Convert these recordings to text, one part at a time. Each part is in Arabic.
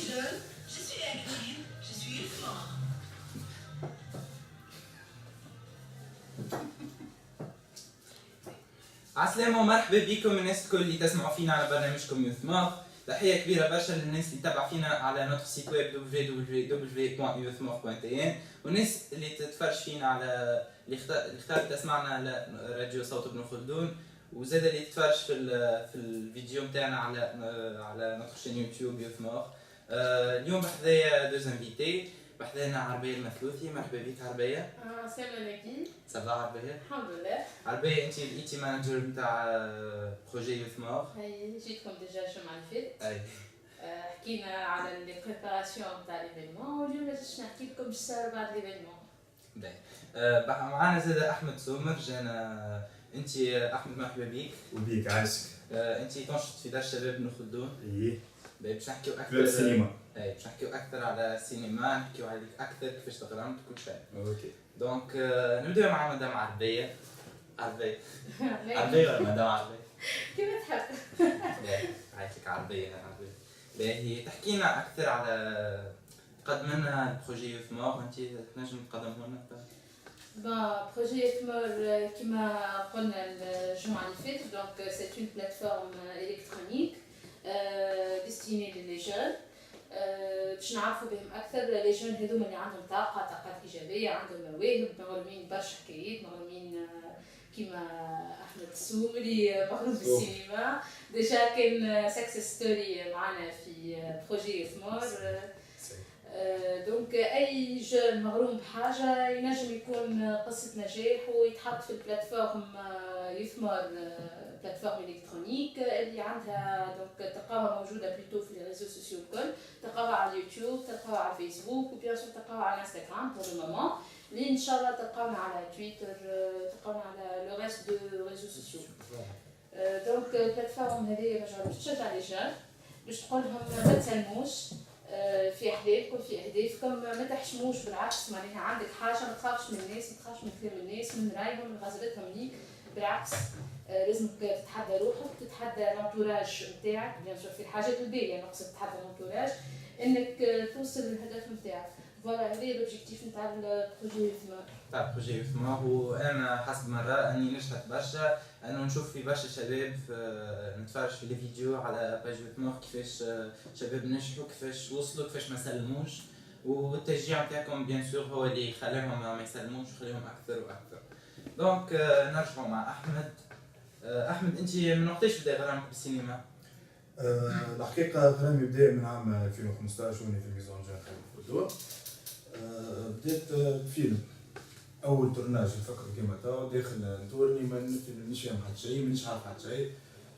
jeunes, je suis active, je suis fort. عسلامة ومرحبا بكم الناس الكل اللي تسمعوا فينا على برنامجكم يوث ماف. تحية كبيرة برشا للناس اللي تتابع فينا على نوتر سيت ويب www.youthmaf.tn والناس اللي تتفرج فينا على اللي اختارت تسمعنا على راديو صوت ابن خلدون، وزاد اللي تتفرج في الفيديو نتاعنا على نوتر شين يوتيوب يوث ماف. اليوم بحذايا دوز انفيتي، بحذانا عربية المثلوثي. مرحبا بك عربية. السلام عليكم. صباح عربية. الحمد لله. عربية انت الايتي مانجر نتاع بروجي يوث ماف. هاي جيتكم ديجا الجمعة اللي فاتت. اي حكينا على لي بريباراسيون تاع ليفينمون، واليوم باش نحكي لكم اش صار بعد ليفينمون. باهي. معنا زاد احمد سومر جانا. انت احمد مرحبا بك. وبيك عايشك. انت تنشط في دار الشباب بن خلدون. ايه باهي باش نحكيو اكثر في السينما. اي باش نحكيو اكثر على السينما، نحكيو عليك اكثر كيفاش تقرا كل شيء. اوكي دونك نبداو مع مدام عربية. عربية ولا مدام عربية؟ كيف تحب. باهي عايشك عربية. باهي تحكي لنا اكثر على قدمنا بروجي يوث ماف، انت تنجم تقدمه لنا اكثر. Projet Ethmol, qui m'a قلنا الجمعة اللي فاتت. Donc c'est une plateforme électronique destinée les jeunes. باش نعرفوا بهم اكثر. لي جون هذوما اللي عندهم طاقات ايجابيه، عندهم مواهب، مغرومين برشا حكايات، مغرومين كيما احمد السومري مغروم بالسينما. ديجا كان سكسس ستوري معنا في بروجي ثمور. دونك اي جون مغروم بحاجه ينجم يكون قصه نجاح ويتحط في البلاتفورم يثمر، بلاتفورم الكترونيك اللي عندها. دونك تلقاوها موجوده بلوتو في لي ريزو سوسيو الكل، تلقاوها على اليوتيوب، تلقاوها على الفيسبوك، وبيان سور تلقاوها على الانستغرام بور لو مومون. اللي ان شاء الله تلقاونا على تويتر، تلقاونا على لو ريست دو ريزو سوسيو. دونك البلاتفورم هذه باش تشجع لي جون، باش تقول لهم ما تسلموش في احلامكم، في اهدافكم، ما تحشموش. بالعكس معناها عندك حاجه ما تخافش من الناس، ما تخافش من كلام الناس، من رايهم، من غزلتهم ليك. بالعكس لازمك تتحدى روحك، تتحدى لونتوراج نتاعك. بيان سور في الحاجات الباهيه نقصد تتحدى لونتوراج انك توصل للهدف نتاعك. فوالا هذا لوبجيكتيف نتاع البروجي يوثمار. تاع بروجي يوثمار. وانا حسب ما نرى اني نشهد برشا، انه نشوف في برشا شباب نتفرج في لي فيديو على باج يوثمار كيفاش شباب نجحوا، كيفاش وصلوا، كيفاش ما سلموش. والتشجيع نتاعكم بيان سور هو اللي خلاهم ما يسلموش وخليهم اكثر واكثر. دونك نرجعوا مع احمد. احمد انت من وقتاش بدا غرامك بالسينما؟ الحقيقة غرامي بدأ من عام 2015 وأنا في ميزون جان في الخلدون. بديت بفيلم، أول تورناج نفكر كيما تو داخل نتورني مانيش فاهم حتى شيء، مانيش عارف حتى شيء.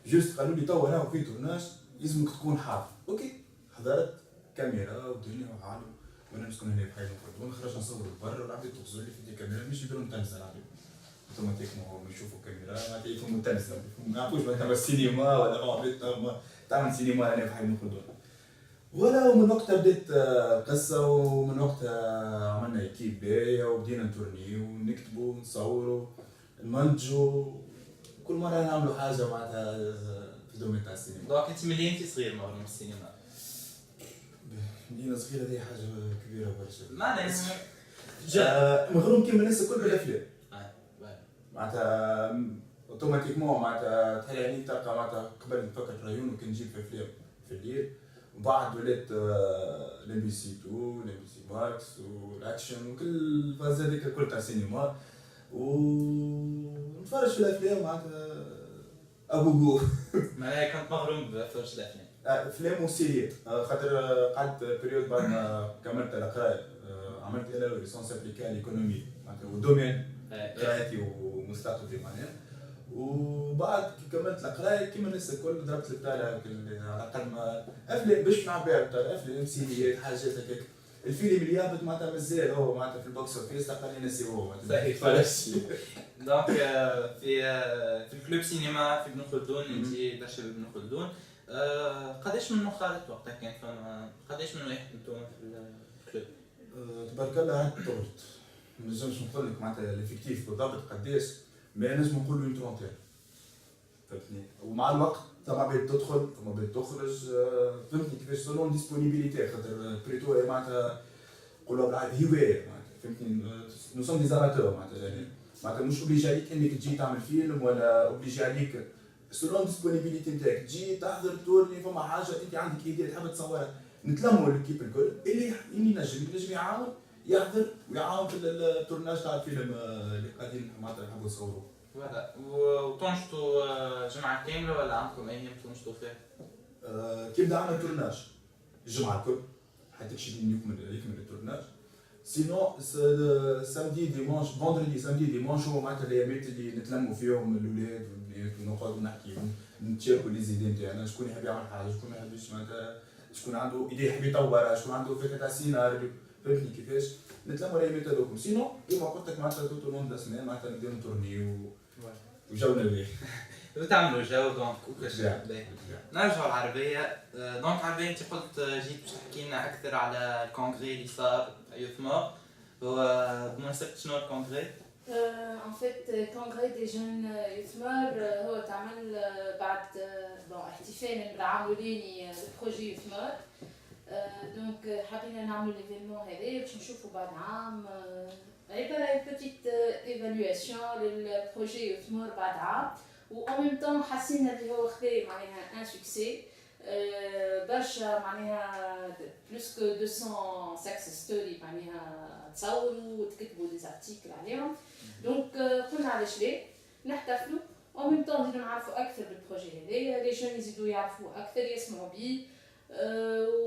جوست قالوا لي تو راهو في تورناج لازمك تكون حاضر. أوكي حضرت كاميرا ودنيا وعالم، وأنا نسكن هنا في حي الخلدون. خرجت نصور برا والعباد تغزر لي في الكاميرا، مش يديروا متنزل العباد. اوتوماتيكمون يشوفوا الكاميرا ما تيكون متنزل، ما يعرفوش مثلا السينما ولا تعمل سينما هنا في حي الخلدون. ولا ومن وقتها بديت قصه، ومن وقتها عملنا ايكيب باهيه وبدينا نتورنيو ونكتبوا ونصوروا نمنتجوا. كل مره نعملوا حاجه معناتها في الدومين تاع السينما. دونك انت ملي انت صغير مغروم بالسينما؟ مدينه صغيره هذه حاجه كبيره برشا. معناها مغروم كيما الناس الكل بالافلام. معناتها اوتوماتيكمون معناتها تحل يعني تلقى معناتها قبل نفكر في العيون وكان نجيب في افلام في الليل، وبعد ولات لام بي سي 2 لام بي سي ماكس والاكشن وكل الفاز هذيك الكل تاع السينما، ونتفرج في الافلام معناتها ابو جو. معناها كنت مغروم بفرج الافلام. افلام وسيريات، خاطر قعدت بريود بعد ما كملت القرايه عملت انا ليسونس ابليكال ايكونومي معناتها ودومين قرايتي ومستقبلي معناها. وبعد كي كملت القرايه كيما الناس الكل ضربت البتاع على الاقل ما افلام باش نلعب بها بتاع افلام سيريات حاجات هكاك. الفيلم اللي يهبط معناتها مازال هو معناتها في البوكس اوفيس تلقاني ناسي هو صحيح فلاش. دونك في الكلوب سينما في بن خلدون، انت دار شباب بن خلدون. قداش من مخالط وقتها كان فما قداش من واحد انتم في الكلوب؟ تبارك الله عندي طولت، ما نجمش نقول لك معناتها الافكتيف بالضبط قداش، ما نجم نقول له 30. فهمتني ومع الوقت ثم بيت تدخل ثم بيت تخرج فهمتني كيفاش سولون ديسبونيبيليتي خاطر بريتو معناتها نقولوا بالعربي هوايه معناتها فهمتني نو سوم دي زاماتور معناتها مش اوبليجي عليك انك تجي تعمل فيلم ولا اوبليجي عليك سولون ديسبونيبيليتي نتاعك تجي تحضر تورني فما حاجه انت عندك ايديا تحب تصورها نتلموا الكيب الكل اللي ينجم يعاون يحضر ويعاون في التورناج تاع الفيلم اللي قاعدين معناتها نحبوا نصوروه. فوالا وتنشطوا جمعة كاملة ولا عندكم أيام تنشطوا فيها؟ كي بدأ عمل تورناج الجمعة الكل حتى يكمل التورناج سينو سامدي ديمانش فوندردي سامدي ديمانش هو معناتها الأيامات اللي نتلموا فيهم الأولاد والبنات ونقعدوا نحكيو نتشاركوا لي زيدي نتاعنا شكون يحب يعمل حاجة شكون ما يحبش معناتها شكون عنده إيديا يحب يطورها شكون عنده فكرة تاع سيناريو فهمتني كيفاش نتلموا الأيامات هذوكم سينو كيما قلت لك معناتها توت لون دا سمان معناتها نبداو نتورنيو وجونا باهي وتعملوا جو دونك وكل شيء باهي. نرجعوا العربية دونك عربية أنت قلت جيت باش تحكي لنا أكثر على الكونغري اللي صار يوثمور هو بمناسبة شنو الكونغري؟ En fait, congrès des jeunes يوثمور هو تعمل بعد احتفال بالعام الأولاني لبروجي يوثمور دونك حبينا نعملوا ليفينمون هذا باش نشوفوا بعد عام عبارة بوتيت ايفالواسيون للبروجي يوثمور بعد عام و en même temps حسينا اللي هو خذا معناها ان سوكسي برشا معناها بلوس كو 200 سكسس ستوري معناها تصوروا وتكتبوا دي زارتيكل عليهم دونك قلنا علاش لا نحتفلوا en même temps نزيدو نعرفوا اكثر بالبروجي هذايا لي جون يزيدوا يعرفوا اكثر يسمعوا بيه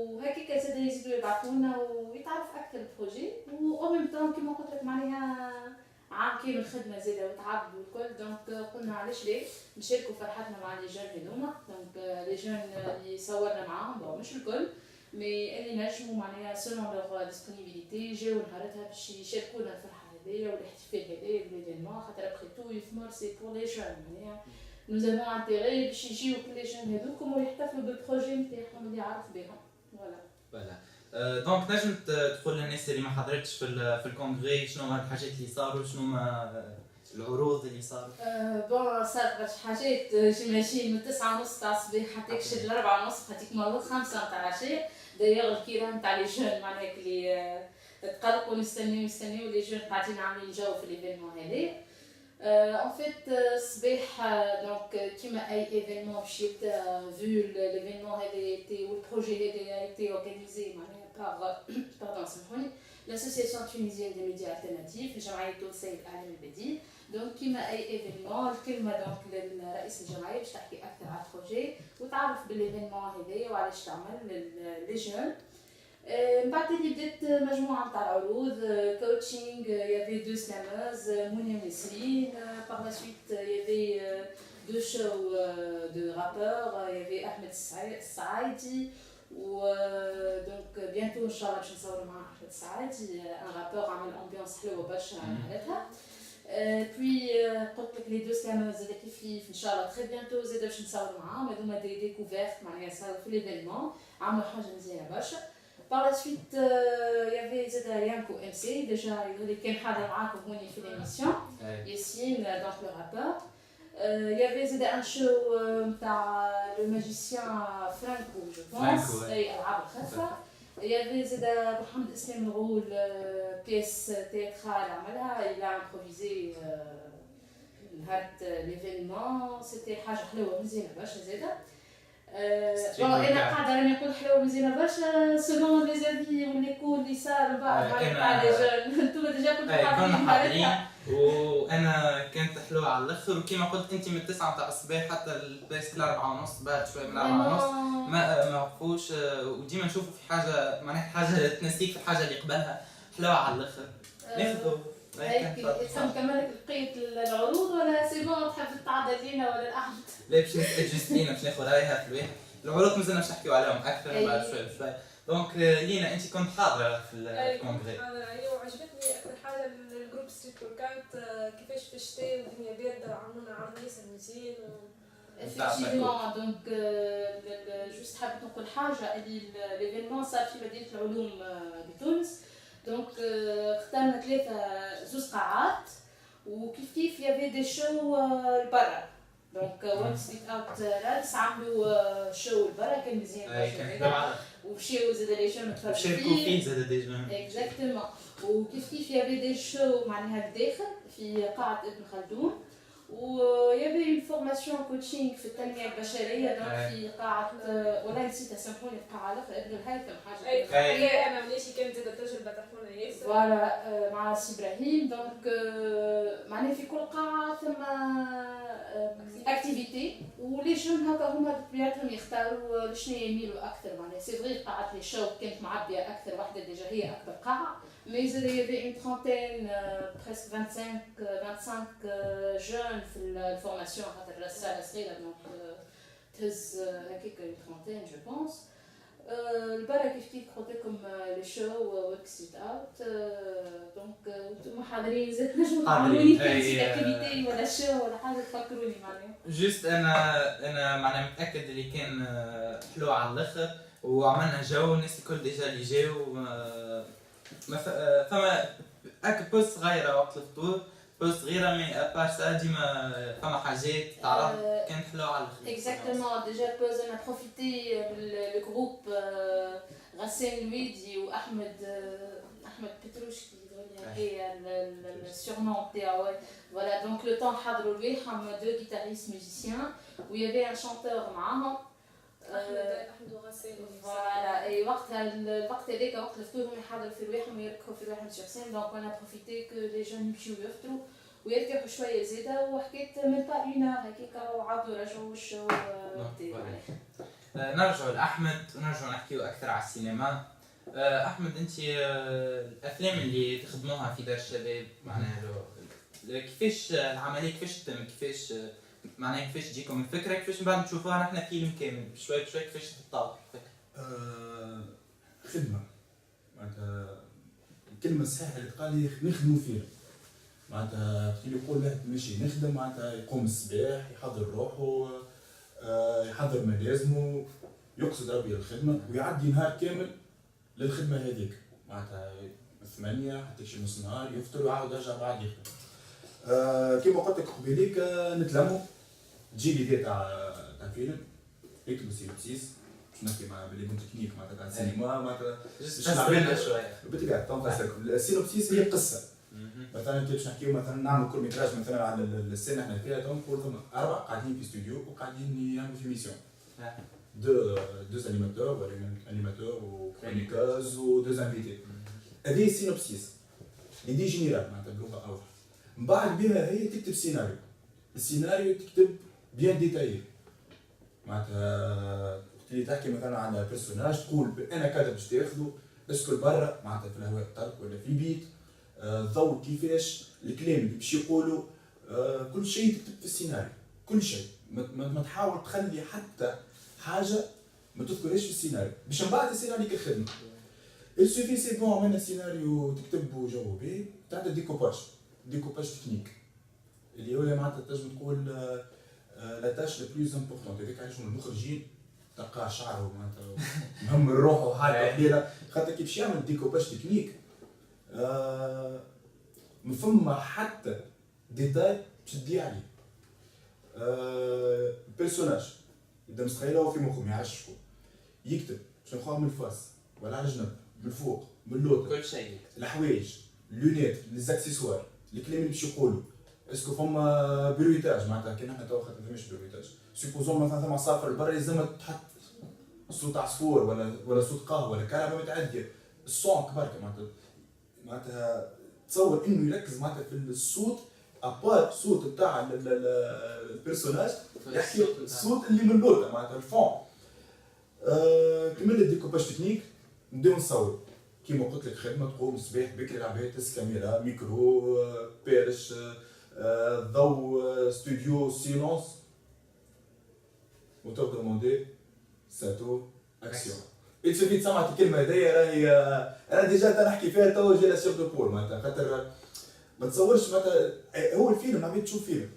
وهكاك زاد يزيدوا يبعثونا ويتعرف اكثر البروجي و en même temps كيما قلت لك معناها عام كامل خدمه زاده وتعب والكل دونك قلنا علاش لا نشاركوا فرحتنا مع لي جون هذوما دونك لي جون اللي صورنا معاهم بون مش الكل مي اللي نجموا معناها سولون لوغ ديسبونيبيليتي جاو نهارتها باش يشاركونا الفرحه هذيا والاحتفال هذايا بالإيفينمون خاطر ابخي تو يوثمور سي بور لي جون معناها nous avons intérêt باش يجيو كل لي جون هذوكم ويحتفلوا بالبروجي نتاعهم اللي يعرف بهم فوالا. دونك نجم تقول للناس اللي ما حضرتش في الكونغري شنو هما الحاجات اللي صاروا شنو هما العروض اللي صاروا؟ بون صار برشا حاجات جيماجين من 9:30 تاع الصباح حتى كشد 4:30 براتيكمون 5 تاع العشاء دايوغ الكيران تاع لي جون معناها اللي تقلقوا نستناو لي جون قاعدين عاملين جو في ليفينمون هذا en fait الصباح دونك كيما اي ايفينمون باش يبدا فو ليفينمون هذا ايتي والبروجي هذا ايتي اورغانيزي معناها باردون سامحوني l'association tunisienne des médias alternatifs الجمعيه التونسيه للاعلام البديل دونك كيما اي ايفينمون الكلمه دونك للرئيس الجمعيه باش تحكي اكثر على البروجي وتعرف بالايفينمون هذايا وعلاش تعمل لي جون من بعد اللي بدات مجموعه نتاع العروض كوتشينغ يافي دو سلاموز منى ونسرين باغ لا سويت يافي دو شو دو رابور يافي احمد السعايدي و دونك بيانتو ان شاء الله باش نصوروا مع احمد السعايدي ان رابور عمل امبيونس حلوه برشا عليها بوي قلت لك لي دو سلاموز زاد كيف ان شاء الله تري بيانتو زاد باش نصوروا معاهم هذوما دي ديكوفيرت معناها صاروا في ليفينمون عملوا حاجه مزيانه برشا. Par la suite, il y avait Yanko MC, déjà il كان حاضر معاكم هوني في l'émission, Yassine donc le rappeur. Il y avait un show تاع le magicien Franco, je pense, et ألعاب الخفة. Il y avait محمد إسلام الغول, pièce théâtrale عملها, il a improvisé نهار l'événement, c'était حاجة حلوة مزيانة برشا زادة. انا قاعده راني نقول حلوه مزيانه برشا سولون لي زافي وليكول اللي صاروا بعد تاع لي جون انتم ديجا كنتوا حاضرين وانا كانت حلوه على الاخر وكيما قلت انت من 9 تاع الصباح حتى الباس 4:30 بعد شويه من 4:30 ما وقفوش وديما نشوفوا في حاجه معناها حاجه تنسيك في الحاجه اللي قبلها حلوه على الاخر ناخذوا تفهم كمان بقية العروض ولا سي بون تحب تتعدى لينا ولا الأحد؟ لا باش نتأجست لينا باش ناخذ رايها في الواحد العروض مازلنا باش نحكيو عليهم أكثر بعد شوي بشوي دونك لينا أنت كنت حاضرة في الكونغري أيوة عجبتني أكثر حاجة الجروب ستريت وركاوت كيفاش في الشتاء والدنيا باردة عملونا عرض ياسر مزيان effectivement donc juste حبيت نقول حاجة اللي ليفينمون صار في مدينة العلوم بتونس دونك اخترنا 3 قاعات وكيف يافي دي شو لبرا دونك ورك ستريت اوت رالس عملوا شو البرا كان مزيان كان برشا تبع ومشيو زاد لي شو نتفرجوا شاركوا فيه زاد ديجا. اكزاكتومون. وكيف كيف يابي دي شو معناها الداخل في قاعة ابن خلدون، ويابي اون فورماسيون كوتشينغ في التنمية البشرية دونك في قاعة والله نسيت سامحوني القاعة الاخرى ابن الهيثم حاجة. اي انا مليش كانت زاد تجربه تحفونه ياسر. فوالا مع سي ابراهيم دونك معناها في كل قاعة ثم اكتيفيتي ولي جون هكا هما بطبيعتهم يختاروا شنو يميلوا اكثر. معناها سي فري قاعة لي شو كانت معبية اكثر، واحدة ديجا هي اكبر قاعة مي زاد يبي اون ترونتين بريسك 25 جون في الفورماسيون خاطر الساعة صغيرة دونك تهز هكاك اون ترونتين جو بونس. البارح كيف قلت لكم لي شو ورك ستريت اوت دونك انتم حاضرين زاد تنجموا تعاونوني في اكتيفيتي ولا شو ولا حاجه تفكروني معناها. جوست انا معناها متاكد اللي كان حلو على الاخر وعملنا جو الناس الكل ديجا اللي جاو فما اك بوست صغيره وقت الفطور بوست صغيره مي ابار سا ديما فما حاجات تعرف كانت حلوه على الاخر. اكزاكتومون ديجا بوز انا بروفيتي بالجروب غسان لويدي واحمد بتروشكي هي السورنون تاعو فوالا دونك لو طون حضروا الواحد دو جيتاريست ميوزيسيان ويافي ان شانتور معاهم احمد وغسان. فوالا اي وقتها الوقت هذاك وقت الفطور هم يحضروا في الواحد ويركحوا في الواحد سور سين دونك انا بروفيتي كو لي جون يمشيو يفطروا ويرتاحوا شويه زاده وحكيت من با اون اور هكاكا وعاودوا رجعوا الشو تاعي. نرجعوا لاحمد ونرجعوا نحكيو اكثر على السينما. احمد انت الافلام اللي تخدموها في دار الشباب معناها كيفاش العمليه كيفاش تتم كيفاش معناها كيفاش تجيكم الفكره كيفاش من بعد نشوفوها نحن فيلم كامل بشوي بشوي كيفاش تحطوها خدمه معناتها الكلمه الصحيحه اللي تقال لي نخدموا فيها معناتها اللي يقول واحد ماشي نخدم معناتها يقوم الصباح يحضر روحه يحضر ملازمه يقصد ربي الخدمه ويعدي نهار كامل للخدمه هذيك معناتها 8 حتى شي نص نهار يفطر ويعاود يرجع بعد يخدم. كيما قلت لك قبيليك نتلموا تجي لي تاع فيلم يكتب سينوبسيس باش نحكي مع بلي بون تكنيك معناتها تاع السينما معناتها باش نعمل شويه بالتقاعد تنفصل. السينوبسيس هي قصه مثلا كي باش نحكيو مثلا نعمل كل ميتراج مثلا على السنه احنا فيها تو نقول ثم 4 قاعدين في استوديو وقاعدين يعملوا في ميسيون دو انيماتور و كرونيكوز و دو انفيتي. هذه سينوبسيس ليدي جينيرال معناتها بلغه اوضح. من بعد بها هي تكتب سيناريو. السيناريو تكتب بيان ديتايي معناتها اللي تحكي مثلا على بيرسوناج تقول انا كذا باش تاخذه اسكو برا معناتها في الهواء الطلق ولا في البيت الضوء كيفاش الكلام اللي باش يقولوا كل شيء تكتب في السيناريو كل شيء ما تحاول تخلي حتى حاجه ما تذكرهاش في السيناريو باش من بعد يصير عليك الخدمه. السوفي سي بون عملنا سيناريو تكتبه جو به تعطي ديكوباج تكنيك اللي هو معناتها تنجم تقول لا تاش لو بلوز امبورطون هذاك علاش المخرجين تلقاه شعره معناتها مهم الروح وحاجه كبيره خاطر كي باش يعمل ديكوباج تكنيك ما فما حتى ديتاي باش تدي عليه. بيرسوناج يبدا مستخيله في مخه ما يعرفش شكون يكتب باش نخوها من الفاس ولا على الجنب من الفوق من اللوطه كل شيء الحوايج لونيت ليزاكسيسوار الكلام اللي باش يقولوا اسكو فما برويتاج معناتها كي نحن تو خاطر مش برويتاج سيبوزون مثلا ثم عصافر برا يلزم تحط صوت عصفور ولا صوت قهوه ولا كهرباء متعديه الصون كبار معناتها تصور انه يركز معناتها في الصوت ابار الصوت بتاع البيرسوناج يحكي الصوت اللي من اللوطه معناتها الفون. كملت ديكوباج تكنيك نبداو نصور كيما قلت لك خدمه تقوم الصباح بكري العباد تهز كاميرا ميكرو بيرش ضوء استوديو سيلونس وتو دوموندي ساتو اكسيون. السوفي سمعت الكلمه هذيا راهي انا ديجا نحكي فيها تو جي لا سير دو بول معناتها خاطر ما تصورش معناتها هو الفيلم العباد تشوف فيلم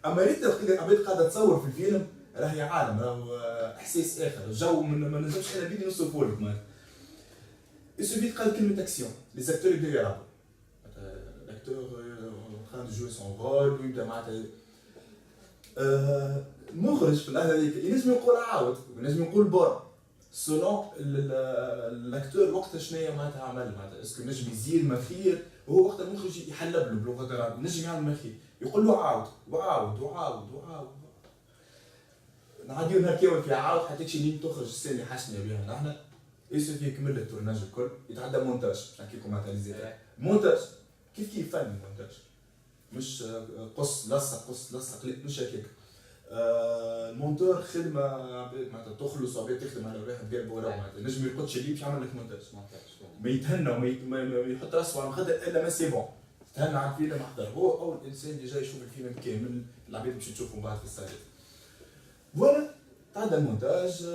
اما ريت العباد قاعده تصور في الفيلم راهي عالم راهو احساس اخر جو ما نجمش انا بيدي نوصفه لك معناتها. السوفي قال كلمه اكسيون لي زاكتور يبداو يلعبوا معناتها الاكتور en train de jouer son rôle ويبدا معناتها المخرج في اللحظه هذيك ينجم يقول عاود وينجم يقول بور سولون الاكتور وقتها شنو معناتها عمل معناتها اسكو نجم يزيد ما خير وهو وقت المخرج يحلب له بلغه العرب نجم يعمل ما خير يقول له عاود وعاود وعاود وعاود نعديو نركيو في عاود حتى شي اللي تخرج السنه اللي حشنا بها نحن يوسف يكمل التورناج الكل يتعدى مونتاج نحكيكم معناتها لي مونتاج كيف فن المونتاج مش قص لصق لا مش هكاك المونتور خدمه معناتها تخلص عباد تخدم على واحد قلب وراه معناتها نجم يرقدش اللي باش يعمل لك مونتاج ما يتهنى وما يحط راسه على المخده الا ما سي بون تهنى على الفيلم احضر هو اول انسان اللي جاي يشوف الفيلم كامل العباد باش تشوفوا بعد في الساعات فوالا تعدى المونتاج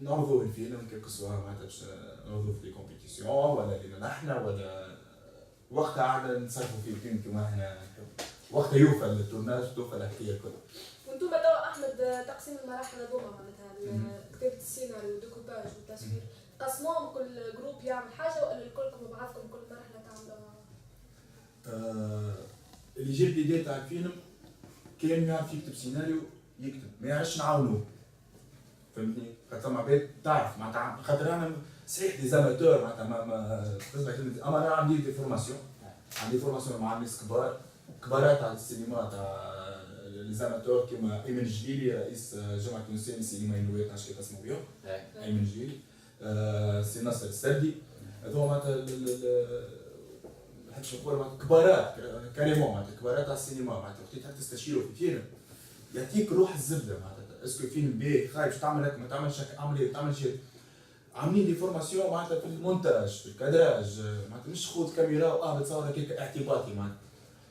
نعرضوه الفيلم كيف سوا معناتها باش نعرضوه في لي كومبيتيسيون ولا لينا نحن ولا وقتها قاعده نصرفوا فيه الفيلم كما احنا وقتها يوفى التورناج توفى الحكايه الكل. وانتم توا احمد تقسيم المراحل هذوما معناتها كتابه السيناريو والديكوباج والتصوير قسموهم كل جروب يعمل حاجه ولا الكلكم بعضكم كل مرحله تعملوها؟ اللي جاب ليدي تاع الفيلم كان يعرف يكتب سيناريو يكتب ما يعرفش نعاونوه فهمتني؟ خاطر مع عباد تعرف معناتها خاطر انا صحيح دي زاماتور معناتها ما تسمع كلمه اما انا عندي دي فورماسيون مع ناس كبارات على السينما تاع لي زاماتور كيما ايمن جليلي رئيس جامعه تونسيه للسينما النوويه تاع شركه اسمه بيو ايمن جليلي سي ناصر السردي هذوما معناتها نحبش نقول كبارات كاريمون معناتها كبارات على السينما معناتها وقت تحب تستشيروا في فيلم يعطيك روح الزبده معناتها اسكو فيلم باهي خايف تعمل هكا ما تعملش هكا اعمل ايه تعمل شيء عاملين دي فورماسيون معناتها في المونتاج في الكادراج معناتها مش خذ كاميرا بتصور هكاك اعتباطي معناتها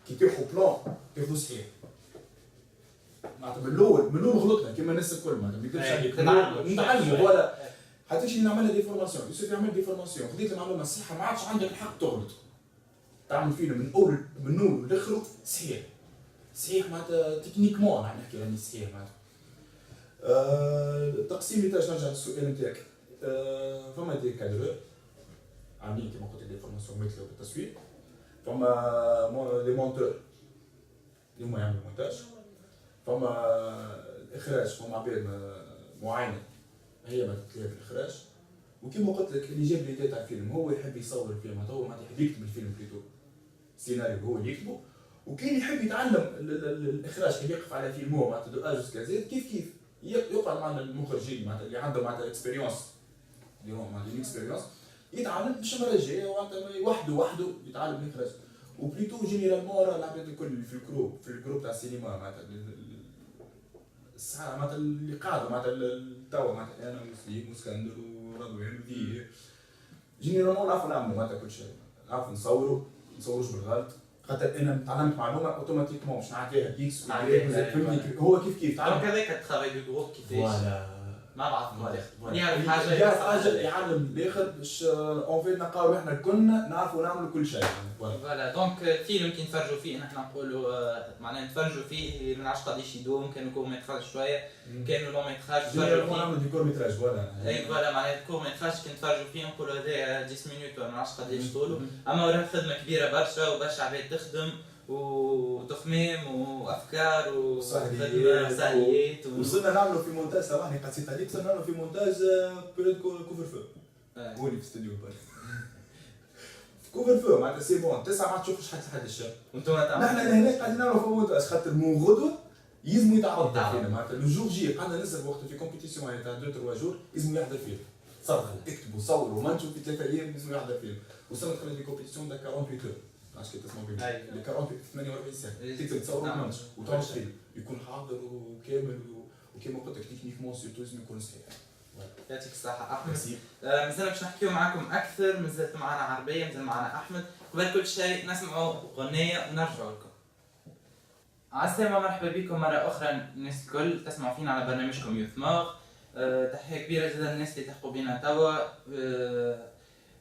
كي تاخذ بلان تاخذ صحيح معناتها من الاول غلطنا كيما الناس الكل معناتها ما نكذبش عليك نتعلموا ولا حتى شي نعملها دي فورماسيون يوسف يعمل دي فورماسيون خذيت المعلومه الصحيحه ما عادش عندك الحق تغلط تعمل فيلم من اول لاخره صحيح معناتها تكنيكمون نحكي راني صحيح معناتها تقسيم الانتاج نرجع للسؤال نتاعك فما دي كادرور عاملين كيما قلت دي فورماسيون مثل بالتصوير فما لي مونتور اللي هما يعملوا المونتاج فما الاخراج فما عباد معينه هي ما تتلاقى في الاخراج وكيما قلت لك اللي جاب لي تاع الفيلم هو يحب يصور الفيلم هو معناتها يحب يكتب الفيلم بليتو سيناريو هو اللي يكتبه وكان يحب يتعلم الاخراج كيف يقف على فيلم هو معناتها دو اجوز كازيت كيف يقعد معنا المخرجين معناتها اللي عنده معناتها اكسبيريونس اللي هو معناتها اكسبيريونس يتعلم باش المره الجايه وحده يتعلم الاخراج وبليتو جينيرالمون راه العباد الكل في الجروب تاع السينما معناتها الساعه معناتها اللي قاعده معناتها توا معناتها انا وسليم واسكندر ورضوان وذي جينيرالمون نعرفوا نعملوا معناتها كل شيء نعرفوا نصوروش بالغلط خاطر انا تعلمت معلومه اوتوماتيكمون باش نعطيها اكس فهمتني هو كيف تعلم كذاك الترافاي دو جروب كيفاش فوالا مع بعض يعرف حاجه يعلم الاخر باش اون فيت نلقاو احنا كلنا نعرفوا نعملوا كل شيء فوالا دونك فيلم كي نتفرجوا فيه نحن نقولوا معناها نتفرجوا فيه ما نعرفش قداش يدوم كانوا كور ميتراج شويه كانوا لون ميتراج نتفرجوا فيه نعملوا دي كور ميتراج فوالا اي فوالا معناها كور ميتراج كي نتفرجوا فيه نقولوا هذا 10 مينوت ولا ما نعرفش قداش طولوا اما وراه خدمه كبيره برشا وبرشا عباد تخدم وتخميم وافكار وسهليات وصلنا نعملوا في مونتاج سامحني قصيت عليك صرنا نعملوا في مونتاج بيريود كوفر فو هو اللي في الاستوديو كوفر فو معناتها سي بون 9 ما تشوفش حتى الشهر وانتم نحن هناك قاعدين نعملوا في مونتاج خاطر من غدوه يلزموا يتعرض فينا معناتها لو جور جي قعدنا نسهر وقت في كومبيتيسيون تاع 2 3 جور يلزموا يحضر فيه صرفوا اكتبوا صوروا منتجوا في 3 ايام يلزموا يحضر فيه وصلنا دخلنا في كومبيتيسيون تاع 48 اور علاش تسمعوا بيه اللي 48 ساعه تكتب تصور المنتج وتعرض فيه يكون حاضر وكامل وكيما قلت لك تكنيكمون سيرتو لازم يكون صحيح يعطيك الصحة أحمد. مازال باش نحكيو معاكم أكثر مازالت معنا عربية مازال معنا أحمد قبل كل شيء نسمعوا أغنية ونرجعوا لكم. عالسلامة مرحبا بكم مرة أخرى الناس الكل تسمعوا فينا على برنامجكم يوث ماغ. تحية كبيرة جدا للناس اللي تحقوا بينا توا.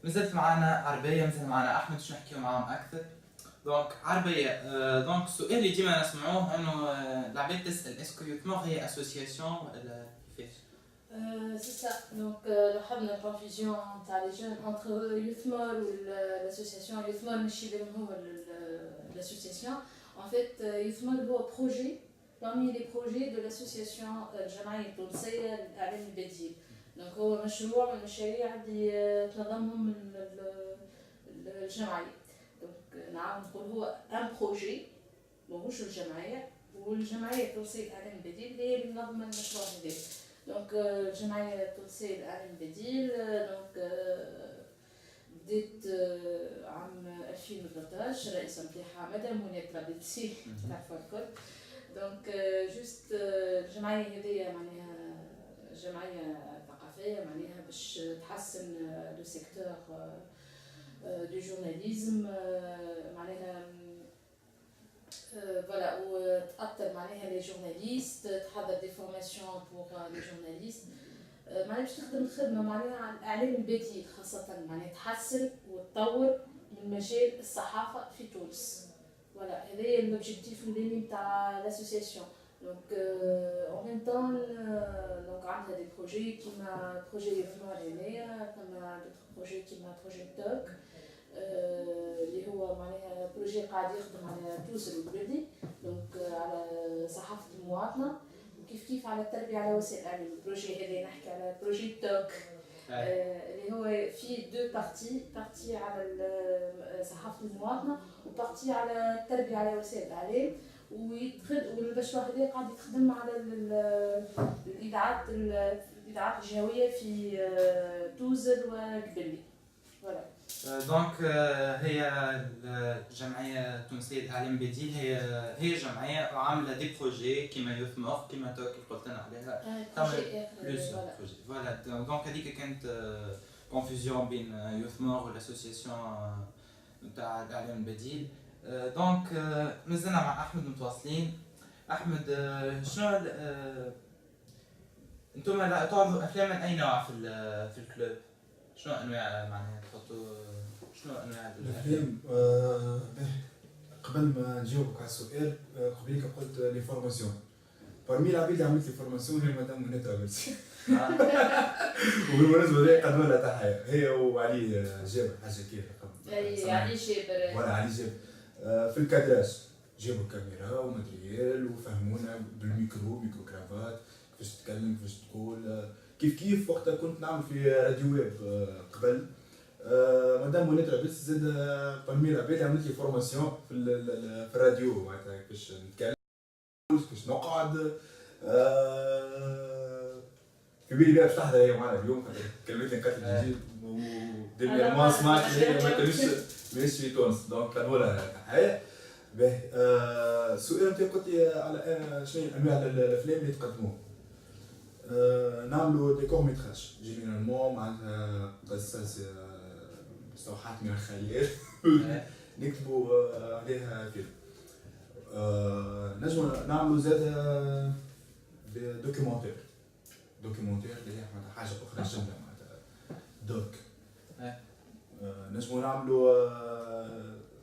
مازالت معنا عربية مازال معنا أحمد باش نحكيو معاهم أكثر. دونك عربية دونك السؤال اللي ديما نسمعوه إنه العباد تسأل اسكو يوث ماغ هي أسوسياسيون ولا كيفاش؟ C'est ça. Donc, le hub de confusion تاع les jeunes entre YouthMore ou l'association YouthMore ماشي بينهم هو l'association. En fait, YouthMore هو projet parmi les projets de l'association الجمعية التونسية للإعلام البديل. دونك هو مشروع من المشاريع اللي تنظمهم الجمعية. دونك نعم نقول هو ان بروجي ماهوش الجمعية، والجمعية التونسية للإعلام البديل هي اللي منظمة المشروع هذا. دونك الجمعية التونسية للإعلام البديل دونك بديت عام 2013. الرئيسة نتاعها مدام منى طرابلسي تعرفوا الكل. دونك جوست الجمعية هذيا معناها جمعية ثقافية معناها باش تحسن لو سيكتور دو جورناليزم معناها فوالا وتأطر معناها لي جورناليست، تحضر دي فورماسيون بور لي جورناليست معناها باش تخدم خدمة معناها على الإعلام البديل خاصة معناها تحسن وتطور من مجال الصحافة في تونس. فوالا هذا الأوبجيكتيف الأولاني نتاع لاسوسياسيون. دونك en même temps دونك عندها دي بروجي كيما بروجي يوفنور هنايا، كما دوطخ بروجي كيما بروجي توك اللي هو معناها بروجي قاعد يخدم على توصل البلدي دونك على صحافة المواطنة وكيف كيف على التربية على وسائل الإعلام. البروجي هذا نحكي على بروجي توك اللي هو فيه دو بارتي على صحافة المواطنة وبارتي على التربية على وسائل الإعلام. والمشروع هذا قاعد يخدم على الإذاعات الجهوية في توزل وقبلي. فوالا دونك هي الجمعية التونسية للإعلام البديل هي جمعية عاملة دي بروجي كيما يوث مور كيما توك اللي قلت لنا عليها بلوز بروجي. فوالا دونك هذيك كانت كونفوزيون بين يوث مور والاسوسياسيون نتاع الإعلام البديل. دونك مازلنا مع احمد متواصلين. احمد شنو انتم تعرضوا افلام من اي نوع في الكلوب؟ شنو انواع معناها تحطوا شنو انواع الافلام؟ قبل ما نجاوبك على السؤال قبليك قلت لي فورماسيون. برمي العبيد اللي عملت لي فورماسيون هي مدام منى طرابلسي. وبالمناسبه هذه قدموا لها تحيه هي وعلي جابر حاجه كيف علي جابر. ولا علي جابر في الكادراج جابوا الكاميرا وماتريال وفهمونا بالميكرو ميكرو كرافات كيفاش تتكلم كيفاش تقول كيف وقتها كنت نعمل في راديو ويب قبل. مدام منى طرابلسي زاد برمي العباد عملت لي فورماسيون في الراديو معناتها كيفاش نتكلم كيفاش نقعد. في بالي باش تحضر هي معنا اليوم خاطر كلمتني قالت لي ودير ما سمعت هي ما كانش ماشي في تونس دونك قالوا لها تحيه. باهي السؤال انت قلت لي على شنو انواع الافلام اللي تقدموها. نعملوا دي كور ميتراج جينيرالمون معناتها قصص مستوحاة من الخيال نكتبوا عليها فيلم. نجموا نعملوا زاد دوكيومونتير اللي هي حاجه اخرى جمله معناتها دوك. نجموا نعملوا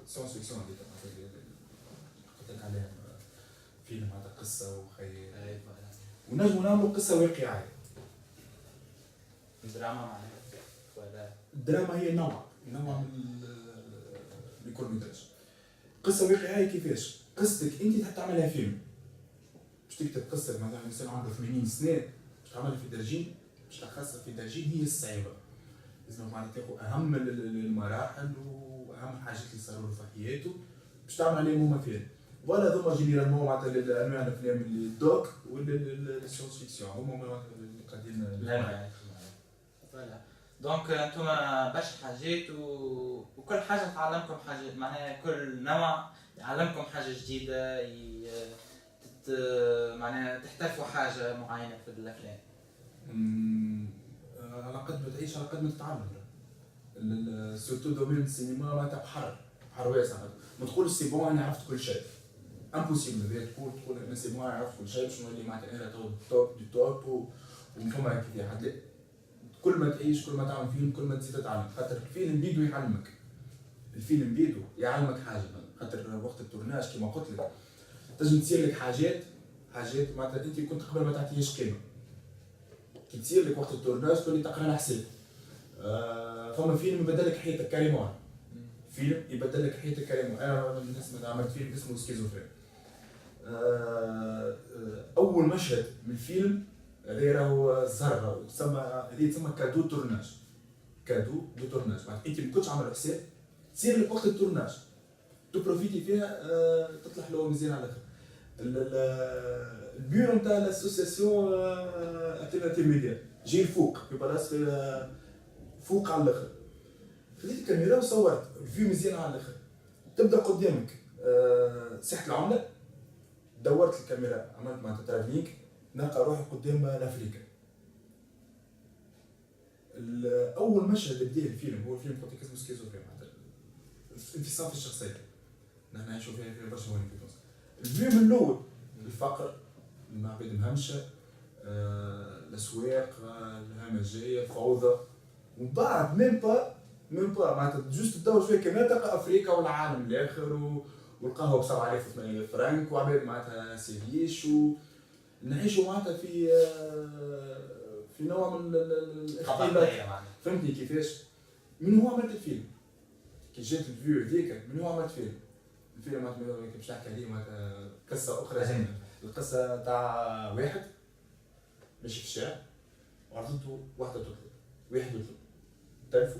ساينس فيكسيون اللي قلت لك عليها فيلم معناتها قصه وخيال. ونجموا نعملوا قصه واقعيه. دراما معناها ولا الدراما هي نوع من الكورميتاج. قصه واقعيه كيفاش؟ قصتك انت تحب تعملها فيلم باش تكتب قصه مثلا انسان عنده 80 سنه باش تعملها في درجين باش تلخصها في درجين هي الصعيبه. لازم معناتها تاخذ اهم المراحل واهم الحاجات اللي صاروا له في حياته باش تعمل عليهم هما فيلم. فوالا هذوما جينيرالمون معناتها انواع الافلام اللي الدوك والساينس فيكسيون هما معناتها اللي قاعدين فوالا. دونك انتم برشا حاجات وكل حاجه تعلمكم حاجات معناها كل نوع يعلمكم حاجه جديده معناها تحترفوا حاجه معينه في الافلام. على قد ما تعيش على قد ما تتعلم. سورتو دومين السينما معناتها بحر واسع. ما تقولش سي بون انا عرفت كل شيء. امبوسيبل تقول انا سي بون انا عرفت كل شيء باش نولي معناتها انا توب دي توب وفما كيف حد. كل ما تعيش كل ما تعمل فيلم كل ما تزيد تتعلم. خاطر الفيلم بيدو يعلمك. الفيلم بيدو يعلمك حاجه. خاطر وقت التورناج كما قلت لك تنجم تصير لك حاجات معناتها انت كنت قبل ما تعطيهاش قيمه. كي تصير لك وقت التورناج تولي تقرا لها حساب. فما فيلم يبدل لك حياتك كاريمون. فيلم يبدل لك حياتك كاريمون. انا من الناس اللي عملت فيلم اسمه سكيزوفرين. اول مشهد من الفيلم هذا راهو الزهر تسمى كادو تورناج. كادو دو تورناج معناتها انت ما كنتش عامل حساب تصير لك وقت التورناج تبروفيتي فيها تطلع حلوه مزيان على الاخر. البيرو نتاع الاسوسياسيون التيرناتيف ميديا جاي الفوق في بلاصه فوق على الاخر. خليت الكاميرا وصورت الفيو مزيان على الاخر. تبدا قدامك ساحه العمله، دورت الكاميرا عملت مع ترافلينك نلقى روحي قدام لافريكا. اول مشهد بدا الفيلم هو الفيلم قلت لك اسمه سكيزوفرينيا معناتها انفصام في الشخصيه. نحن نعيشوا فيها في برشا وين في تونس. الفيلم من الاول الفقر، المعبد مهمشه، الاسواق، الهمجيه، الفوضى، ومن بعد ميم با معناتها جوست تدور شويه كمان تلقى افريقيا والعالم الاخر والقهوه ب 7000 و 8000 فرنك وعباد معناتها سيريش نعيشوا معناتها في نوع من الاختلاط. فهمتني كيفاش؟ من هو عملت الفيلم؟ كي جات الفيو هذيك من هو عملت فيلم؟ الفيلم معناتها باش نحكي عليه معناتها قصه اخرى زينه. القصه تاع واحد ماشي في الشارع وعرضته واحده تطلب، واحد يطلب تلفو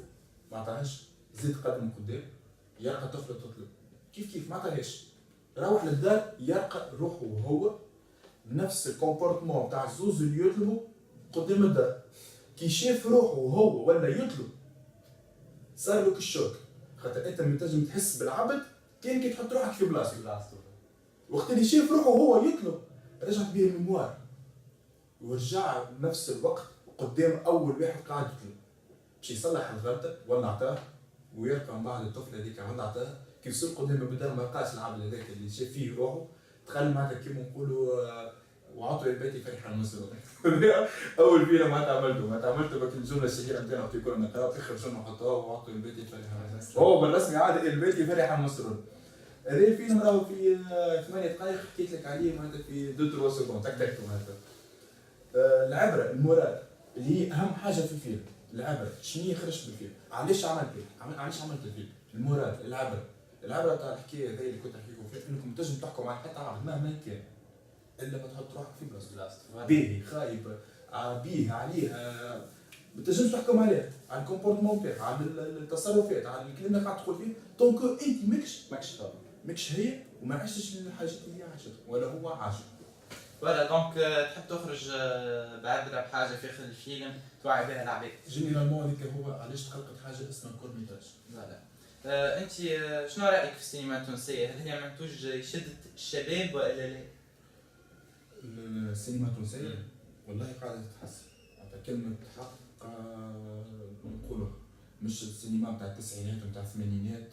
ما عطاهاش، زيد قدم قدام يلقى طفله تطلب كيف ما عطاهاش، روح للدار يلقى روحه وهو نفس الكومبورتمون تاع الزوز اللي يطلبوا قدام الدار. كي شاف روحه وهو ولا يطلب صار له الشوك، خاطر انت ما تنجم تحس بالعبد كان كي تحط روحك في بلاصتو. وقت اللي شاف روحه وهو يطلب رجعت بيه الميموار ورجع بنفس الوقت قدام اول واحد قاعد يطلب باش يصلح الغلطه ولا عطاه ويرقى من بعد الطفله هذيك ولا عطاه. كي وصل قدام بدل ما لقاش العبد هذاك اللي شاف فيه روحه دخل معناتها كيما نقولوا وعطوا البيت فرح المسرور. اول فيلم عملته بك الجمله الشهيره نتاعنا في كل نقرا اخر جمله نحطوها وعطوا البيت فرح المسرور. هو بالرسمي عاد البيت فرح المسرور. هذا الفيلم راهو في 8 دقائق حكيت لك عليه معناتها في 2-3 سكوند تك معناتها. العبره المورال اللي هي اهم حاجه في الفيلم. العبره شنو خرجت بالفيلم؟ علاش عملت الفيلم؟ المورال العبره تاع الحكايه هذه اللي كنت نحكي لكم فيها انكم تنجم تحكم على حتى عبد مهما كان الا ما تحط روحك في بلاصته. باهي خايب بيه عليه ما تنجمش تحكم عليه على الكومبورتمون تاعه على التصرفات على الكلام اللي قاعد تقول فيه دونك انت ماكش هي وما عشتش الحاجات اللي هي عاشتها ولا هو عاشها. فوالا دونك تحب تخرج بعبره بحاجه في اخر الفيلم توعي بها العباد. جينيرالمون هذيك هو علاش تخلقت حاجه اسمها كورميتاج. فوالا انت شنو رايك في السينما التونسيه؟ هل هي منتوج يشد الشباب ولا لا؟ السينما التونسيه والله قاعده تتحسن. كلمه حق نقولها مش السينما نتاع التسعينات ونتاع الثمانينات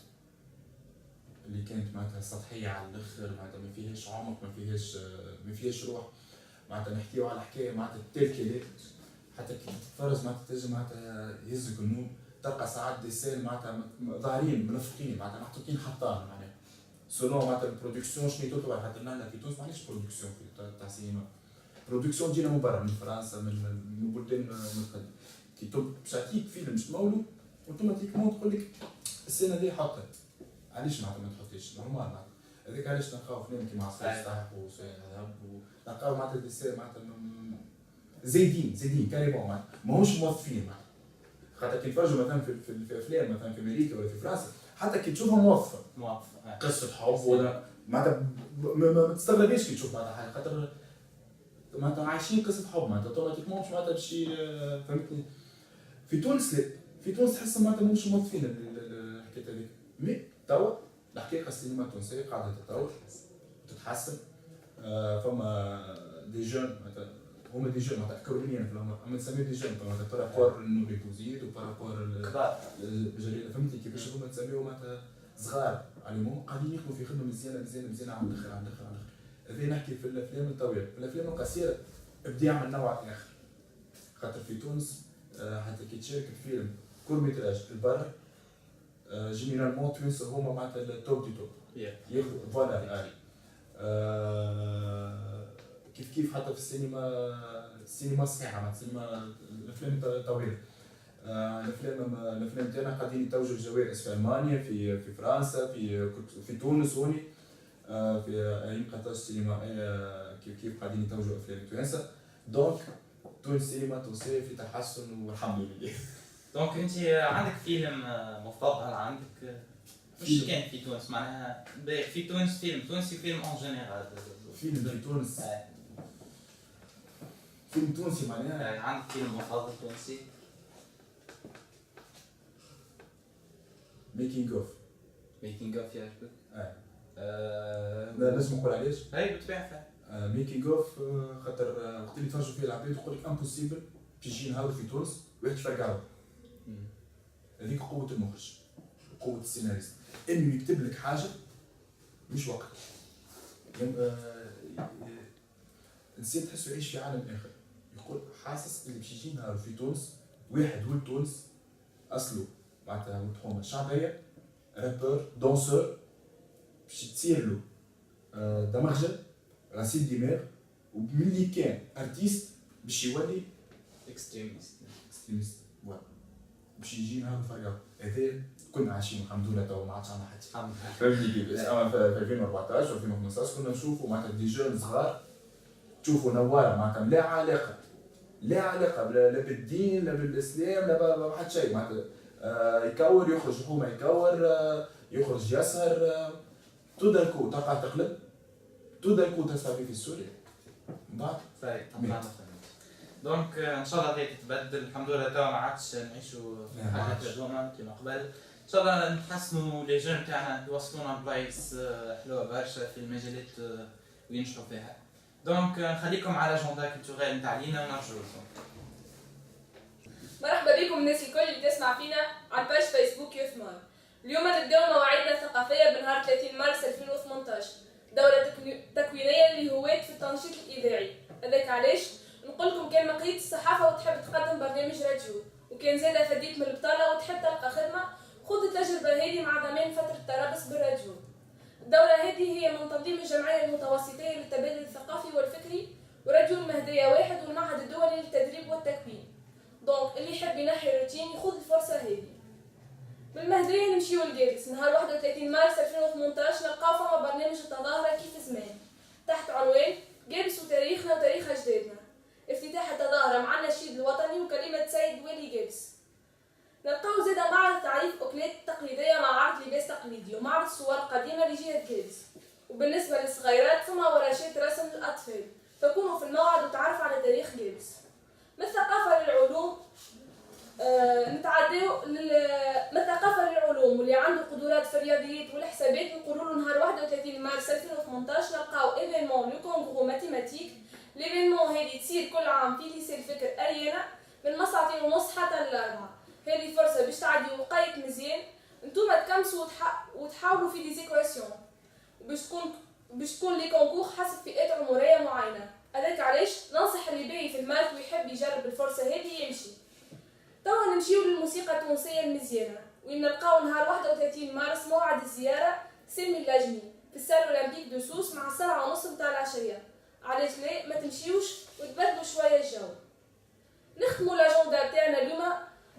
اللي كانت معناتها سطحيه على الاخر معناتها ما فيهاش عمق ما فيهاش روح. معناتها نحكيو على حكايه معناتها تلك حتى كي تتفرج معناتها تنجم معناتها يهزك النوم تلقى ساعات ديسين معناتها ظاهرين منفقين معناتها محطوطين حطان معناتها سولون معناتها البرودكسيون شنو تطلع خاطر لنا في تونس معناش برودكسيون تاع سينما. برودكسيون تجينا من برا من فرنسا من بلدان متقدمه. كي باش تعطيك فيلم مش مولو اوتوماتيكمون تقول لك السنه هذه حطت علاش معناتها ما تحطيش نورمال معناتها هذاك علاش نلقاو فيلم كيما عصير صح وسيد هذاب ونلقاو معناتها ديسير معناتها زايدين كاريمون معناتها ماهوش موظفين معناتها. خاطر كي نتفرجوا مثلا في افلام مثلا في امريكا ولا في فرنسا حتى كي تشوفها موظفه قصه حب ولا معناتها ما تستغربيش كي تشوف معناتها حاجه خاطر معناتها عايشين قصه حب معناتها اوتوماتيكمون مش معناتها باش فهمتني. في تونس لا في تونس تحس معناتها مش موظفين الحكايه هذيك مي توا الحقيقه السينما التونسيه قاعده تتطور تتحسن. فما دي جون معناتها هما دي جون معناتها اكبر مني انا في العمر اما نسميو دي جون معناتها بارابور نوري بوزيد وبارابور الجليل فهمتي كيفاش هما نسميو معناتها صغار عليهم قاعدين يخدموا في خدمه مزيانه على الاخر. هذا نحكي في الافلام الطويله. في الافلام القصيره ابداع من نوع اخر خاطر في تونس حتى كي تشارك في فيلم كور ميتراج البر جينيرالمون تونس هما معناتها التوب دي توب ياخذوا فوالا كيف حتى في السينما الصحيحه مع السينما الافلام الطويله. الافلام تاعنا قاعدين يتوجوا الجوائز في المانيا في فرنسا في تونس هوني في أي قطاع سينمائي كيف قاعدين يتوجوا أفلام التوانسة. دونك تونس سينما تونسية في تحسن والحمد لله. دونك انت عندك فيلم مفضل عندك مش كان في تونس معناها في تونس فيلم تونسي فيلم اون جينيرال فيلم في تونس فيلم تونسي معناها عندك فيلم مفضل تونسي؟ ميكينج اوف. ميكينج اوف يعجبك؟ لا لازم نقول علاش؟ هاي بالطبيعة فعلا ميكينج اوف خاطر وقت اللي يتفرجوا فيه العباد يقول لك امبوسيبل باش يجي نهار في تونس واحد يفرقعوا. هذيك قوة المخرج وقوة السيناريست انه يكتب لك حاجة مش وقت. الانسان تحسه يعيش في عالم اخر، يقول حاسس اللي باش يجي نهار في تونس واحد ولد تونس اصله معناتها متحومة شعبية رابور دونسور باش تصير له دمغجة غسيل دماغ وملي كان ارتيست باش يولي اكستريميست فوالا باش يجي نهار فرقع. هذا كنا عايشين الحمد لله تو ما عادش عندنا حتى الحمد لله. فهمتني كيفاش؟ اما في 2014 و 2015 كنا نشوفوا معناتها دي جون صغار تشوفوا نواره معناتها لا علاقه لا بالدين لا بالاسلام لا ما حتى شيء معناتها يكور يخرج حكومه يكور يخرج يسهر تو دالكو تلقى تقلب تو دالكو تستوي في سوريا من بعد دونك ان شاء الله هي تتبدل الحمد لله تو ما عادش نعيشوا حاجات هذوما كيما قبل. ان شاء الله نحسنوا لي جون تاعنا يوصلونا بلايص حلوه برشا في المجالات وينجحوا فيها. دونك نخليكم على اجندا كولتوريل نتاع لينا ونرجعوا لكم. مرحبا بكم الناس الكل اللي تسمع فينا على باج فيسبوك يوث مار. اليوم نبداو مواعيدنا الثقافيه بنهار 30 مارس 2018 دوره تكوينيه للهواة في التنشيط الاذاعي. هذاك علاش نقول لكم كان مقيت الصحافه وتحب تقدم برنامج راديو وكان زاده فديت من البطاله وتحب تلقى خدمه خذ التجربه هذه مع ضمان فتره تربص بالراديو. الدوره هذه هي من تنظيم الجمعيه المتوسطيه للتبادل الثقافي والفكري وراديو المهديه واحد والمعهد الدولي للتدريب والتكوين. دونك اللي يحب ينحي روتين يخذ الفرصه هذه. من المهديه نمشيو لجابس نهار 31 مارس 2018 نلقاو فما برنامج التظاهره كيف زمان تحت عنوان جابس وتاريخنا وتاريخ اجدادنا. افتتاح التظاهره مع النشيد الوطني وكلمه سيد والي جابس. نلقاو زاده معرض تعريف أكلات تقليديه مع عرض لباس تقليدي ومعرض صور قديمه لجهه جابس. وبالنسبه للصغيرات فما ورشات رسم للاطفال فكونوا في الموعد وتعرفوا على تاريخ جابس. من الثقافه للعلوم نتعداو من الثقافه للعلوم واللي عنده قدرات في الرياضيات والحسابات نقولوا له نهار 31 مارس 2018 نلقاو ايفينمون لو كونغرو ماتيماتيك. ليفينمون هذه تصير كل عام في ليسي الفكر اريانا من مساعتين ونص حتى للاربعه. هذه فرصه باش تعديو وقايت مزيان نتوما تكمسوا وتحاولوا في ديزيكواسيون باش تكون لي كونكور حسب فئات عمريه معينه. هذاك علاش ننصح اللي باهي في المات ويحب يجرب الفرصه هذه يمشي. توا نمشيو للموسيقى التونسيه المزيانه وين نلقاو نهار 31 مارس موعد الزياره سلمي اللاجمي في السال اولمبيك دو سوس مع 7:30 نتاع العشيه. علاش لا ما تمشيوش وتبدلوا شويه الجو. نختموا لاجندا تاعنا اليوم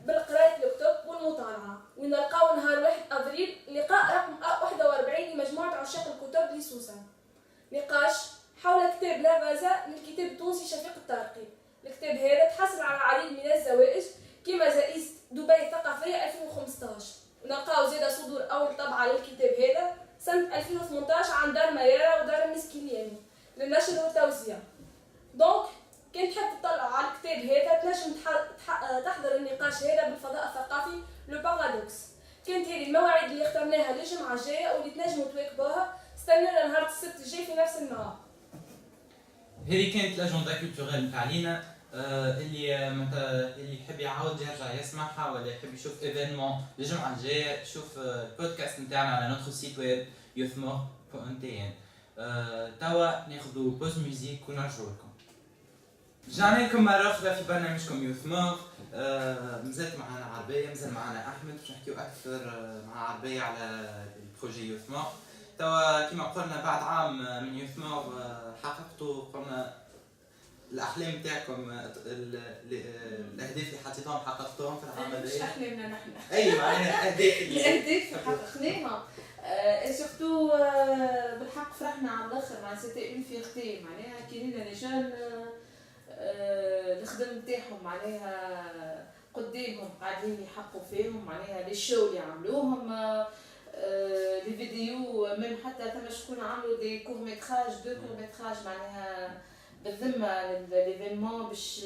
بالقرايه الكتب والمطالعه وين نلقاو نهار 1 افريل لقاء رقم 41 لمجموعه عشاق الكتب لسوسن. نقاش حول كتاب لا فازا للكتاب التونسي شفيق الطارقي. الكتاب هذا تحصل على العديد من الزوائد كما جائزة دبي الثقافية 2015 ونلقاو زيادة صدور أول طبعة للكتاب هذا سنة 2018 عن دار ميارة ودار المسكينياني للنشر والتوزيع. دونك كان تحب تطلع على الكتاب هذا تنجم تحضر النقاش هذا بالفضاء الثقافي لو بارادوكس. كانت هذه المواعيد اللي اخترناها للجمعة الجاية واللي تنجموا تواكبوها. استنونا نهار السبت الجاي في نفس الموعد. هذه كانت الاجندا كولتوريل نتاع لينا. اللي يحب يعاود يرجع يسمعها ولا يحب يشوف ايفينمون الجمعه الجايه يشوف البودكاست نتاعنا على نوتر سيت ويب youthmore.tn. توا ناخذوا بوز ميوزيك ونرجعوا لكم. رجعنا لكم مره اخرى في برنامجكم يوثمور. مازالت معنا عربيه مازال معنا احمد باش نحكيو اكثر مع عربيه على البروجي يوثمور. توا كما قلنا بعد عام من يوثمور حققتوا قلنا الاحلام تاعكم الاهداف اللي حطيتوهم حققتوهم في العام هذا. مش احلامنا نحن. ايوه معناها الاهداف اللي حققناها اي سورتو بالحق فرحنا على الاخر معناها سيتي اون فيغتي معناها كي لينا لي جون الخدم نتاعهم معناها قدامهم قاعدين يحقوا فيهم معناها لي شو اللي عملوهم لي فيديو ميم حتى ثم شكون عملوا دي كور ميتراج كور ميتراج معناها بالذمه ليفينمون باش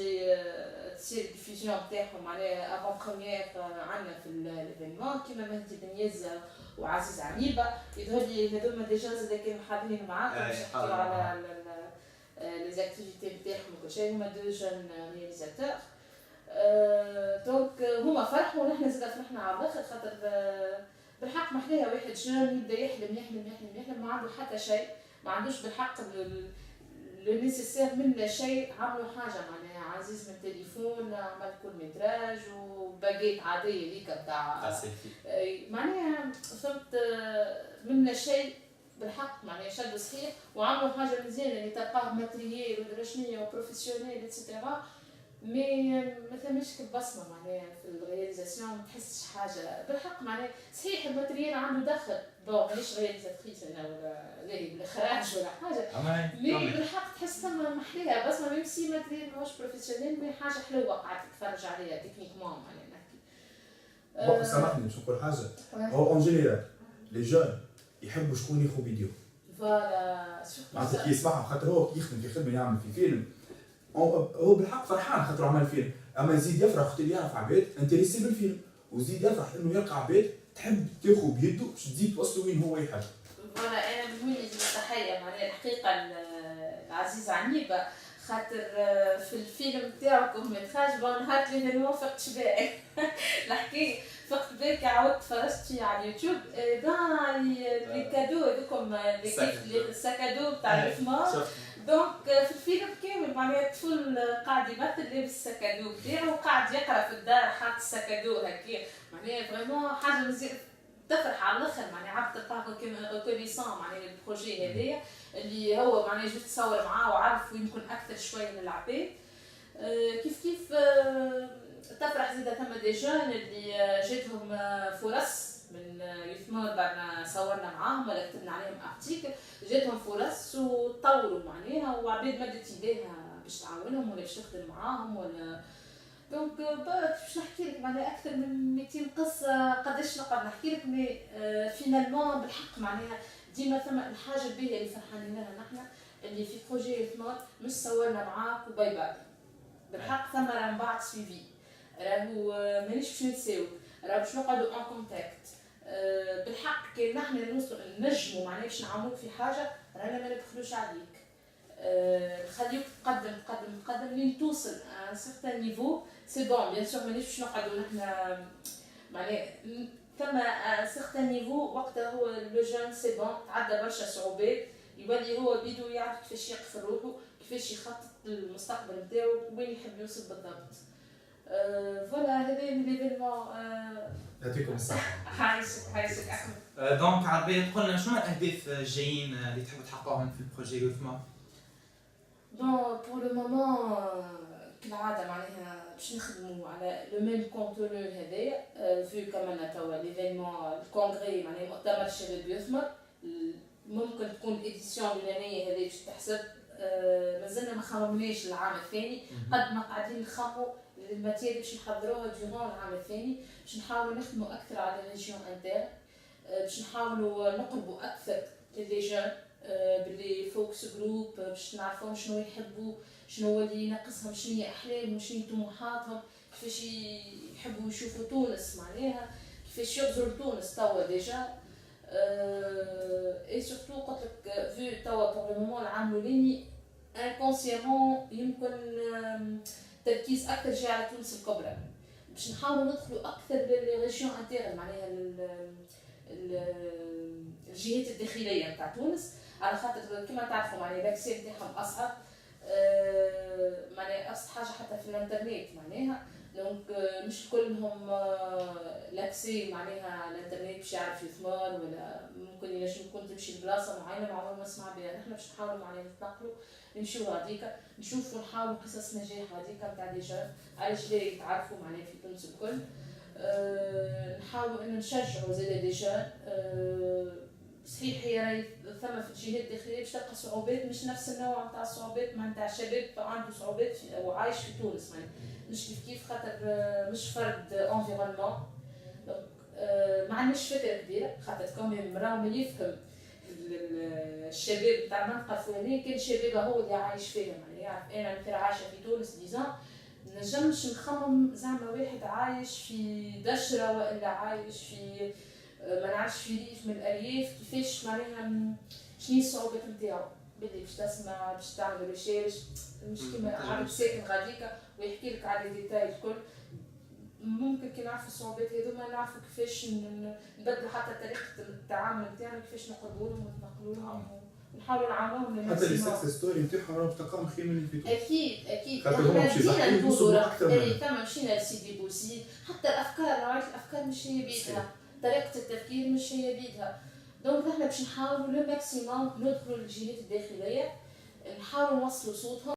تصير الديفيزيون نتاعهم معناها افون بروميير عندنا في ليفينمون كيما مهدي بن يزا وعزيز عميبه يظهر لي هذوما ديجا زاد كانوا حاضرين معاكم باش يحكيو على لي زاكتيفيتي نتاعهم وكل شيء هما دو جون رياليزاتور دونك هما فرحوا ونحن زاد فرحنا على الاخر خاطر بالحق محلاها واحد جون يبدا يحلم يحلم يحلم يحلم ما عنده حتى شيء ما عندوش بالحق لو نيسيسير من لا شيء عملوا حاجه معناها عزيز من التليفون عمل كل متراج وباقيت عاديه ليك تاع معناها فهمت من لا شيء بالحق معناها شد صحيح وعملوا حاجه مزيانه اللي تلقاه ماتريال ودرجنيه وبروفيسيونيل اتسيتيرا مي ما ثماش كبصمه معناها في الرياليزاسيون ما تحسش حاجه بالحق معناها صحيح الماتريال عنده دخل بون مانيش رياليزاتريس انا ولا لاهي بالاخراج ولا حاجه مي بالحق تحس ثم محليها بصمه ميم سي ماتريال ماهوش بروفيسيونيل مي حاجه حلوه قاعد تتفرج عليها تكنيكمون معناها نحكي سامحني باش نقول حاجه هو اون جينيرال لي جون يحبوا شكون ياخذ فيديو فوالا معناتها كي يسمعهم خاطر هو يخدم في خدمه يعمل في فيلم هو بالحق فرحان خاطر عمل فيلم اما يزيد يفرح وقت اللي يعرف عباد انتريسي بالفيلم ويزيد يفرح انه يلقى عباد تحب تاخذ بيده باش تزيد توصلوا وين هو يحب. فوالا انا من وين نجي تحيه معناها الحقيقه العزيز عنيبه خاطر في الفيلم تاعكم متراج بون نهار اللي ما فقتش بالي الحكايه فقت بالك عاودت فرجت فيه على اليوتيوب لي كادو هذوكم لي الساكادو تاع الفما دونك في الفيلم كامل معناها الطفل قاعد يمثل لابس الساكادو بتاعو وقاعد يقرا في الدار حاط الساكادو هكا معناها فريمون حاجه مزيان تفرح على الاخر معناها عبد تلقاه كيما ريكونيسون معناها البروجي هذايا اللي هو معناها جيت تصور معاه وعارف وين يكون اكثر شويه من العباد كيف تفرح زيدا ثم دي جون اللي جاتهم فرص من يثمر بعد صورنا معاهم ولا كتبنا عليهم ارتيكل جاتهم فرص وطوروا معناها وعباد مدت ايديها باش تعاونهم ولا باش تخدم معاهم ولا دونك باش نحكي لك معناها اكثر من 200 قصه قداش نقدر نحكي لك مي فينالمون بالحق معناها ديما ثم الحاجه الباهيه اللي فرحانين لها نحن اللي في بروجي يثمر مش صورنا معاك وباي باي بالحق ثم راه من بعد سويفي راهو مانيش باش ننساو راه باش نقعدوا ان كونتاكت بالحق كي نحن نجموا معناها باش نعاونوك في حاجه رانا ما نبخلوش عليك نخليوك تقدم لين توصل ان سيغتان نيفو سي بون بيان سور مانيش باش نقعدوا نحن معناها ثم ان سيغتان نيفو وقتها هو لو جون سي بون تعدى برشا صعوبات يولي هو بيدو يعرف كيفاش يقفل روحو كيفاش يخطط للمستقبل نتاعو وين يحب يوصل بالضبط فوالا هذا من ليفينمون يعطيكم الصحه. حيسك احمد. دونك عربية تقول لنا شنو الاهداف الجايين اللي تحبوا تحققوهم في البروجي يوثما؟ بون بور لو مومون كالعاده معناها باش نخدموا على لو ميم كونتونو هذايا فيو كمان توا ليفينمون الكونغري معناها مؤتمر الشباب يثمر ممكن تكون الاديسيون الاولانيه هذه باش تحسب مازلنا ما خممناش العام الثاني قد ما قاعدين نخمموا الماتيريال باش نحضروها دوران العام الثاني باش نحاولوا نخدموا اكثر على الريجيون انتر باش نحاولوا نقربوا اكثر لي جون باللي فوكس جروب باش نعرفوا شنو يحبوا شنو اللي ينقصهم شنو هي احلامهم شنو هي طموحاتهم كيفاش يحبوا يشوفوا تونس معناها كيفاش يغزروا لتونس توا ديجا اي سورتو قلت لك فيو توا بور لو مومون العام الاولاني انكونسيامون يمكن تركيز اكثر جاي على تونس الكبرى باش نحاولوا ندخلوا اكثر للريجيون انتيرن معناها الجهات الداخليه نتاع تونس على خاطر كما تعرفوا معناها الاكسي نتاعهم اصعب معناها ابسط حاجه حتى في الانترنت معناها دونك مش كلهم لاكسي معناها الانترنت باش يعرف يثمر ولا ممكن ينجم يكون تمشي لبلاصه معينه ما عمرنا ما سمع بها نحن باش نحاولوا معناها نتنقلوا نمشيو هذيك نشوفوا نحاولوا قصص نجاح هذيك نتاع دي جون علاش لا يتعرفوا معناها في تونس الكل نحاولوا ان نشجعوا زاد دي جون صحيح هي راهي ثم في الجهات الداخليه باش تلقى صعوبات مش نفس النوع نتاع الصعوبات مع نتاع الشباب عنده صعوبات وعايش في تونس مش كيف خاطر مش فرد انفيرونمون ما عندناش فكره كبيره خاطر كمان راهو من يفهم الشباب تاع المنطقه الفلانيه كان شباب هو اللي عايش فيها يعني يعرف انا مثلا عايشه في تونس ديزان نجمش نخمم زعما واحد عايش في دشره والا عايش في ما نعرفش في ريف من الارياف كيفاش معناها شنو الصعوبات نتاعو بدي باش تسمع باش تعمل ريشيرش مش كيما عارف ساكن غاديكا ويحكي لك على الديتاي الكل ممكن كي نعرفوا الصعوبات هذوما نعرفوا كيفاش نبدلوا حتى طريقه التعامل نتاعنا كيفاش نقربوا لهم ونتنقلوا لهم ونحاولوا نعاونوهم حتى السكسس ستوري نتاعهم راهو تلقاهم خير من اللي في اكيد خاطر هما ماشي بدينا يحكيو نقولوا أكثر من كما مشينا لسيدي بوسي حتى الافكار نوعيه الافكار مش هي بيدها طريقه التفكير مش هي بيدها دونك احنا باش نحاولوا لو ماكسيموم ندخلوا للجهات الداخليه نحاولوا نوصلوا صوتهم